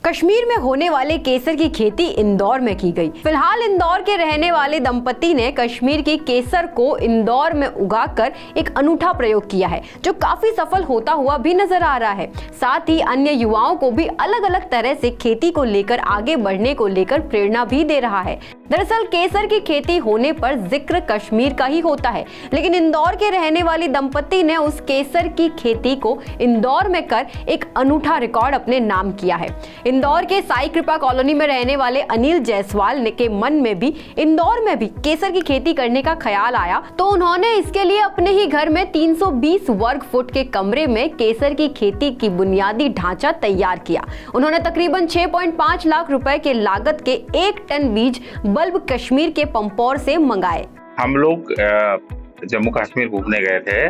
कश्मीर में होने वाले केसर की खेती इंदौर में की गई। फिलहाल इंदौर के रहने वाले दंपति ने कश्मीर की केसर को इंदौर में उगाकर एक अनूठा प्रयोग किया है, जो काफी सफल होता हुआ भी नजर आ रहा है। साथ ही अन्य युवाओं को भी अलग अलग तरह से खेती को लेकर आगे बढ़ने को लेकर प्रेरणा भी दे रहा है। दरअसल केसर की खेती होने पर जिक्र कश्मीर का ही होता है, लेकिन इंदौर के रहने वाली दंपति ने उस केसर की खेती को इंदौर में कर एक अनूठा रिकॉर्ड अपने नाम किया है। इंदौर के साई कृपा कॉलोनी में रहने वाले अनिल जायसवाल के मन में भी इंदौर में भी केसर की खेती करने का ख्याल आया, तो उन्होंने इसके लिए अपने ही घर में 320 वर्ग फुट के कमरे में केसर की खेती की बुनियादी ढांचा तैयार किया। उन्होंने तकरीबन 6.5 लाख रुपए के लागत के 1 टन बीज बल्ब कश्मीर के पंपोर से मंगाए। हम लोग जम्मू कश्मीर घूमने गए थे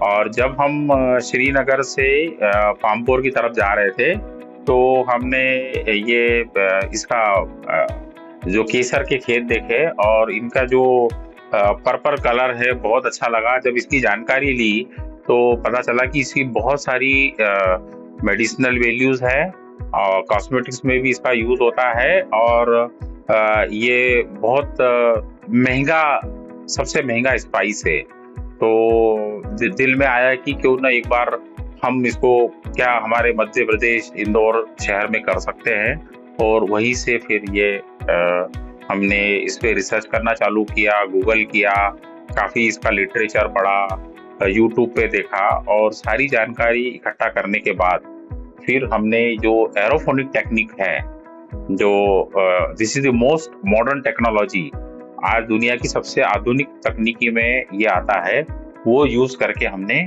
और जब हम श्रीनगर से पामपोर की तरफ जा रहे थे तो हमने ये इसका जो केसर के खेत देखे और इनका जो पर्पल कलर है बहुत अच्छा लगा। जब इसकी जानकारी ली तो पता चला कि इसकी बहुत सारी मेडिसिनल वैल्यूज है और कॉस्मेटिक्स में भी इसका यूज होता है और ये बहुत महंगा, सबसे महंगा स्पाइस है। तो दिल में आया कि क्यों ना एक बार हम इसको क्या हमारे मध्य प्रदेश इंदौर शहर में कर सकते हैं, और वहीं से फिर ये हमने इस पे रिसर्च करना चालू किया, गूगल किया, काफ़ी इसका लिटरेचर पढ़ा, यूट्यूब पे देखा और सारी जानकारी इकट्ठा करने के बाद फिर हमने जो एरोफोनिक टेक्निक है, जो this is the most modern technology, आज दुनिया की सबसे आधुनिक तकनीकी में ये आता है, वो यूज करके हमने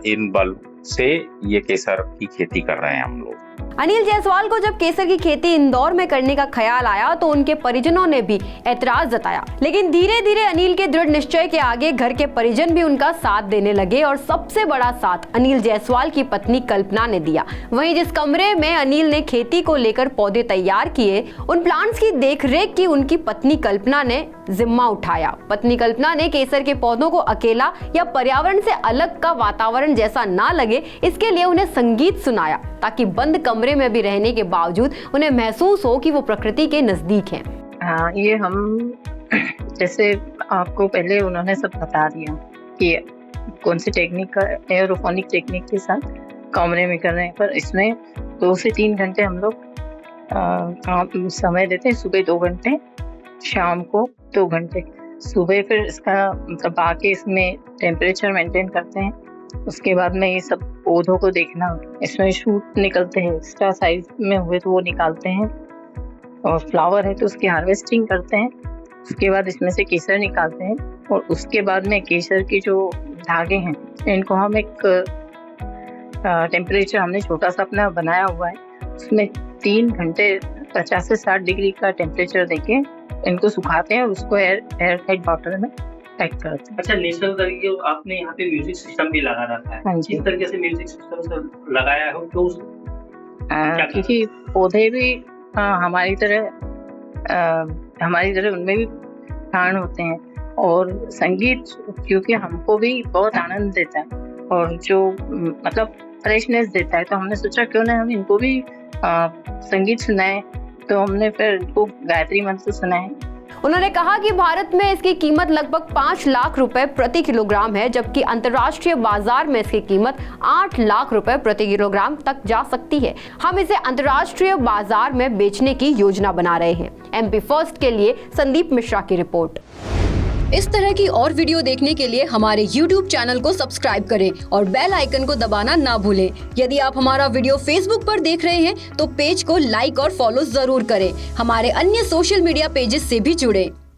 इन बल्ब से ये केसर की खेती कर रहे हैं हम लोग। अनिल जायसवाल को जब केसर की खेती इंदौर में करने का ख्याल आया तो उनके परिजनों ने भी ऐतराज जताया, लेकिन धीरे धीरे अनिल के दृढ़ निश्चय के आगे घर के परिजन भी उनका साथ देने लगे और सबसे बड़ा साथ अनिल जायसवाल की पत्नी कल्पना ने दिया। वहीं जिस कमरे में अनिल ने खेती को लेकर पौधे तैयार किए, उन प्लांट्स की देखरेख की उनकी पत्नी कल्पना ने जिम्मा उठाया। पत्नी कल्पना ने केसर के पौधों को अकेला या पर्यावरण से अलग का वातावरण जैसा ना लगे, इसके लिए उन्हें संगीत सुनाया ताकि बंद कमरे में भी रहने के बावजूद उन्हें महसूस हो कि वो प्रकृति के नजदीक हैं। हाँ, ये हम जैसे आपको पहले उन्होंने सब बता दिया कि कौन सी टेक्निक का, एरोफोनिक टेक्निक के साथ कमरे में कर रहे हैं, पर इसमें 2 से 3 घंटे हम लोग समय देते हैं। सुबह 2 घंटे, शाम को 2 घंटे। सुबह फिर इसका मतलब आके इसमें टेम्परेचर मेंटेन करते हैं। उसके बाद में ये सब पौधों को देखना, इसमें शूट निकलते हैं, एक्स्ट्रा साइज में हुए तो वो निकालते हैं, और फ्लावर है तो उसकी हार्वेस्टिंग करते हैं। उसके बाद इसमें से केसर निकालते हैं और उसके बाद में केसर के जो धागे हैं इनको हम एक टेम्परेचर हमने छोटा सा अपना बनाया हुआ है, उसमें 3 घंटे 50 से 60 डिग्री का टेम्परेचर देके इनको सुखाते हैं और उसको एयर टाइट बॉटल में पैक करते हैं। अच्छा, नेचुरल तरीके आपने यहाँ पे म्यूजिक सिस्टम भी लगा रखा है। हाँ जी। इस तरीके से म्यूजिक सिस्टम से लगाया हो तो क्योंकि पौधे भी हमारी तरह उनमें भी प्राण होते हैं, और संगीत क्योंकि हमको भी बहुत आनंद देता है और जो मतलब फ्रेशनेस देता है, तो हमने सोचा क्यों ना हम इनको भी संगीत सुनाएं, तो हमने फिर इनको गायत्री मंत्र सुनाए। उन्होंने कहा कि भारत में इसकी कीमत लगभग 5 लाख रुपए प्रति किलोग्राम है, जबकि अंतर्राष्ट्रीय बाजार में इसकी कीमत 8 लाख रुपए प्रति किलोग्राम तक जा सकती है। हम इसे अंतर्राष्ट्रीय बाजार में बेचने की योजना बना रहे हैं। MP फर्स्ट के लिए संदीप मिश्रा की रिपोर्ट। इस तरह की और वीडियो देखने के लिए हमारे YouTube चैनल को सब्सक्राइब करें और बेल आइकन को दबाना ना भूलें। यदि आप हमारा वीडियो Facebook पर देख रहे हैं तो पेज को लाइक और फॉलो जरूर करें। हमारे अन्य सोशल मीडिया पेजेस से भी जुड़ें।